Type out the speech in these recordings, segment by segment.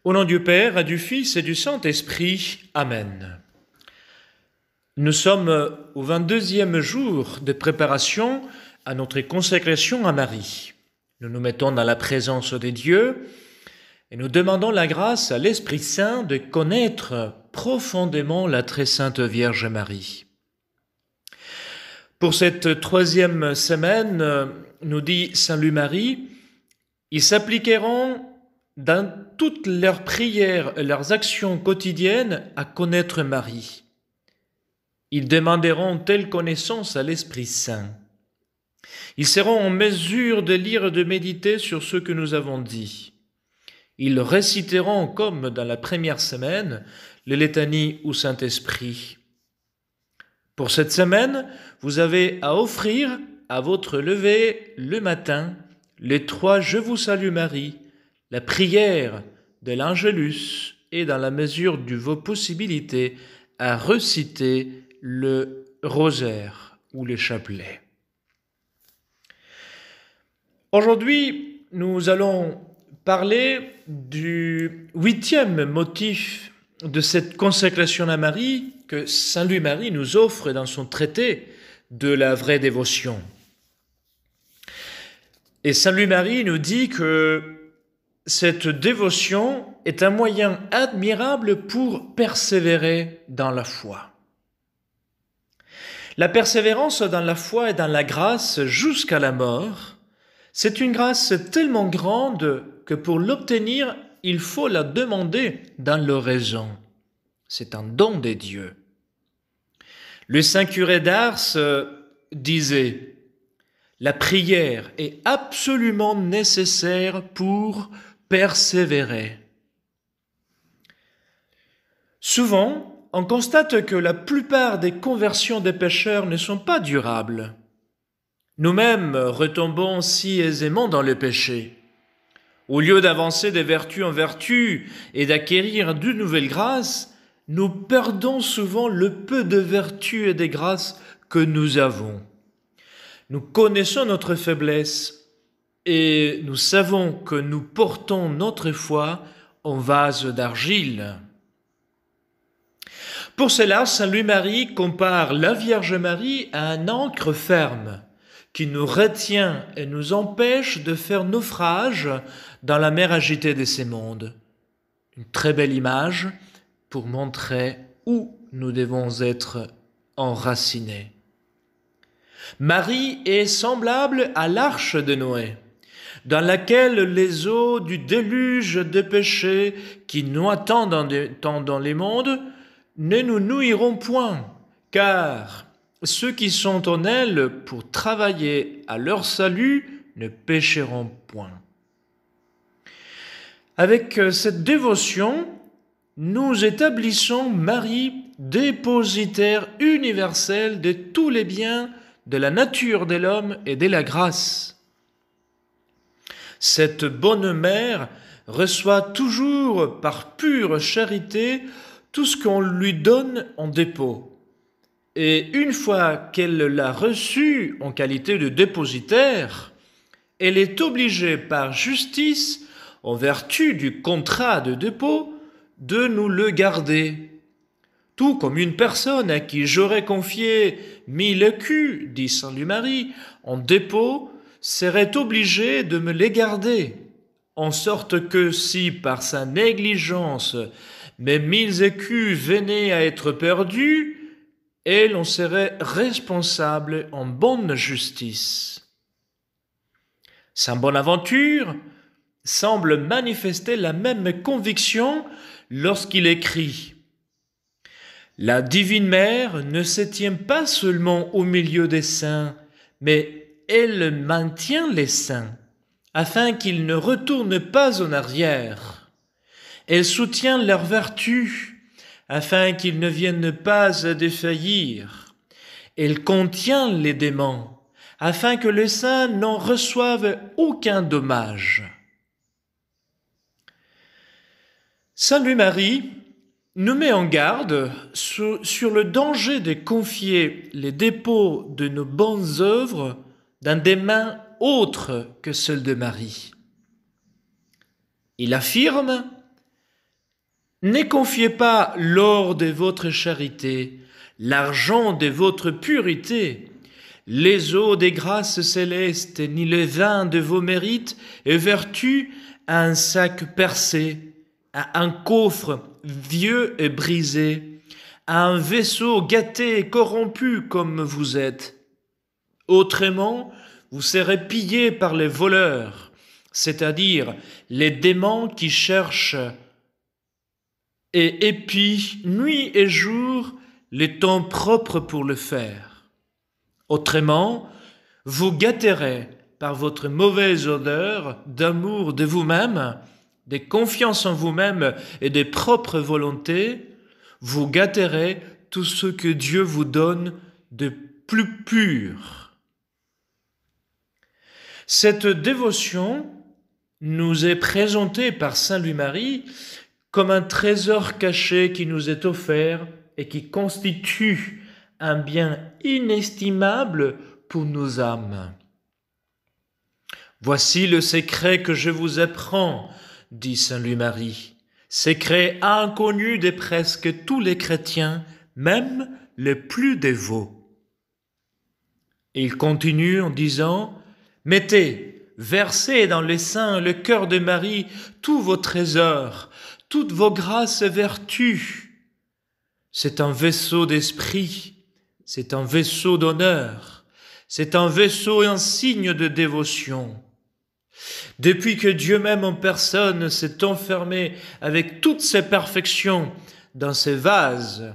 Au nom du Père, et du Fils et du Saint-Esprit. Amen. Nous sommes au 22e jour de préparation à notre consécration à Marie. Nous nous mettons dans la présence de Dieu et nous demandons la grâce à l'Esprit Saint de connaître profondément la très sainte Vierge Marie. Pour cette 3e semaine, nous dit Saint Louis Marie, ils s'appliqueront dans toutes leurs prières et leurs actions quotidiennes à connaître Marie. Ils demanderont telle connaissance à l'Esprit Saint. Ils seront en mesure de lire et de méditer sur ce que nous avons dit. Ils réciteront, comme dans la première semaine, les litanies au Saint-Esprit. Pour cette semaine, vous avez à offrir à votre lever le matin les 3 Je vous salue Marie, la prière de l'Angélus et dans la mesure de vos possibilités à reciter le rosaire ou le chapelet. Aujourd'hui, nous allons parler du 8e motif de cette consécration à Marie que Saint Louis Marie nous offre dans son traité de la vraie dévotion. Et Saint Louis Marie nous dit que cette dévotion est un moyen admirable pour persévérer dans la foi. La persévérance dans la foi et dans la grâce jusqu'à la mort, c'est une grâce tellement grande que pour l'obtenir, il faut la demander dans l'oraison. C'est un don des dieux. Le saint curé d'Ars disait « La prière est absolument nécessaire pour persévérer. » Souvent, on constate que la plupart des conversions des pécheurs ne sont pas durables. Nous-mêmes retombons si aisément dans le péché. Au lieu d'avancer de vertu en vertu et d'acquérir de nouvelles grâces, nous perdons souvent le peu de vertus et de grâces que nous avons. Nous connaissons notre faiblesse et nous savons que nous portons notre foi en vase d'argile. Pour cela, Saint Louis Marie compare la Vierge Marie à un ancre ferme qui nous retient et nous empêche de faire naufrage dans la mer agitée de ces mondes. Une très belle image pour montrer où nous devons être enracinés. Marie est semblable à l'arche de Noé, dans laquelle les eaux du déluge de péché qui noient tant dans les mondes ne nous nuiront point, car ceux qui sont en elle pour travailler à leur salut ne pécheront point. Avec cette dévotion, nous établissons Marie dépositaire universelle de tous les biens de la nature de l'homme et de la grâce. Cette bonne mère reçoit toujours par pure charité tout ce qu'on lui donne en dépôt. Et une fois qu'elle l'a reçu en qualité de dépositaire, elle est obligée par justice, en vertu du contrat de dépôt, de nous le garder. Tout comme une personne à qui j'aurais confié 1000 écus, dit Saint Louis Marie, en dépôt, serait obligée de me les garder, en sorte que si par sa négligence mes 1000 écus venaient à être perdus, elle en serait responsable en bonne justice. Saint Bonaventure semble manifester la même conviction lorsqu'il écrit « La Divine Mère ne se tient pas seulement au milieu des saints, mais elle maintient les saints, afin qu'ils ne retournent pas en arrière. Elle soutient leurs vertus, afin qu'ils ne viennent pas à défaillir. Elle contient les démons, afin que les saints n'en reçoivent aucun dommage. » Saint Louis Marie nous met en garde sur le danger de confier les dépôts de nos bonnes œuvres dans des mains autres que celles de Marie. Il affirme Ne confiez pas l'or de votre charité, l'argent de votre pureté, les eaux des grâces célestes, ni le vin de vos mérites et vertus à un sac percé, à un coffre vieux et brisé, à un vaisseau gâté et corrompu comme vous êtes. Autrement, vous serez pillés par les voleurs, c'est-à-dire les démons qui cherchent et épient nuit et jour les temps propres pour le faire. Autrement, vous gâterez par votre mauvaise odeur d'amour de vous-même, de confiance en vous-même et de propres volontés, vous gâterez tout ce que Dieu vous donne de plus pur. Cette dévotion nous est présentée par Saint Louis-Marie comme un trésor caché qui nous est offert et qui constitue un bien inestimable pour nos âmes. Voici le secret que je vous apprends, dit Saint Louis-Marie, secret inconnu de presque tous les chrétiens, même les plus dévots. Et il continue en disant, mettez, versez dans les seins le cœur de Marie tous vos trésors, toutes vos grâces et vertus. C'est un vaisseau d'esprit, c'est un vaisseau d'honneur, c'est un vaisseau et un signe de dévotion. Depuis que Dieu même en personne s'est enfermé avec toutes ses perfections dans ses vases,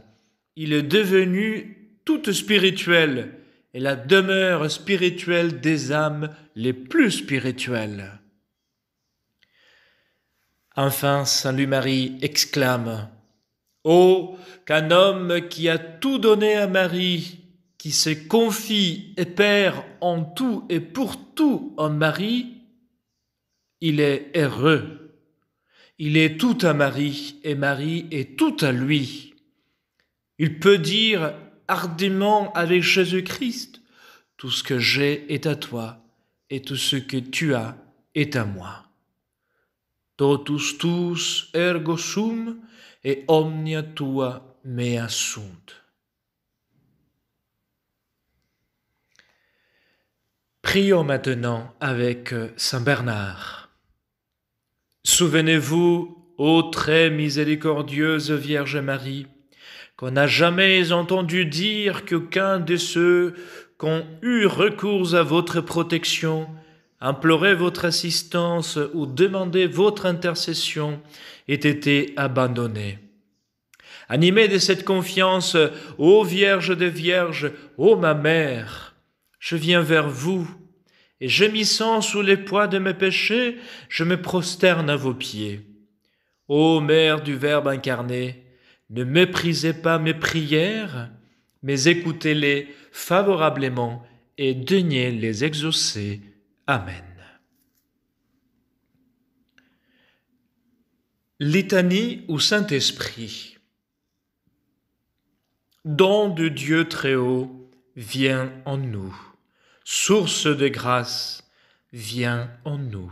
il est devenu tout spirituel et la demeure spirituelle des âmes les plus spirituelles. Enfin, Saint Louis-Marie exclame « Oh, qu'un homme qui a tout donné à Marie, qui se confie et perd en tout et pour tout en Marie, il est heureux. Il est tout à Marie et Marie est tout à lui. Il peut dire hardiment avec Jésus-Christ, tout ce que j'ai est à toi et tout ce que tu as est à moi. Totus tuus ergo sum et omnia tua mea sunt. Prions maintenant avec Saint Bernard. Souvenez-vous, ô très miséricordieuse Vierge Marie, qu'on n'a jamais entendu dire qu'aucun de ceux qu'ont eu recours à votre protection, implorer votre assistance ou demander votre intercession ait été abandonné. Animé de cette confiance, ô Vierge des Vierges, ô ma Mère, je viens vers vous, et gémissant sous les poids de mes péchés, je me prosterne à vos pieds. Ô Mère du Verbe incarné, ne méprisez pas mes prières, mais écoutez-les favorablement et daignez les exaucer. Amen. Litanie au Saint-Esprit. Don de Dieu très haut, viens en nous. Source de grâce, viens en nous.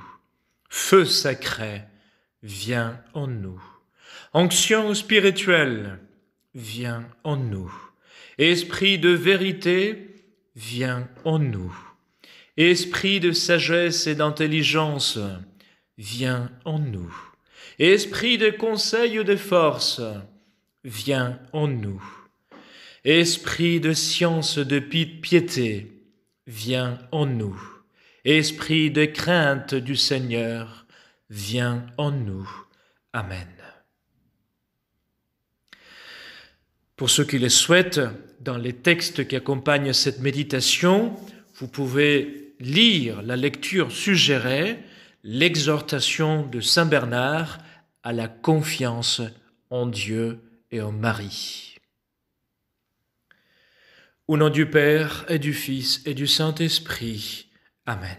Feu sacré, viens en nous. Onction spirituelle, viens en nous. Esprit de vérité, viens en nous. Esprit de sagesse et d'intelligence, viens en nous. Esprit de conseil et de force, viens en nous. Esprit de science et de piété, viens en nous. Esprit de crainte du Seigneur, viens en nous. Amen. Pour ceux qui le souhaitent, dans les textes qui accompagnent cette méditation, vous pouvez lire la lecture suggérée, l'exhortation de Saint Bernard à la confiance en Dieu et en Marie. Au nom du Père et du Fils et du Saint-Esprit. Amen.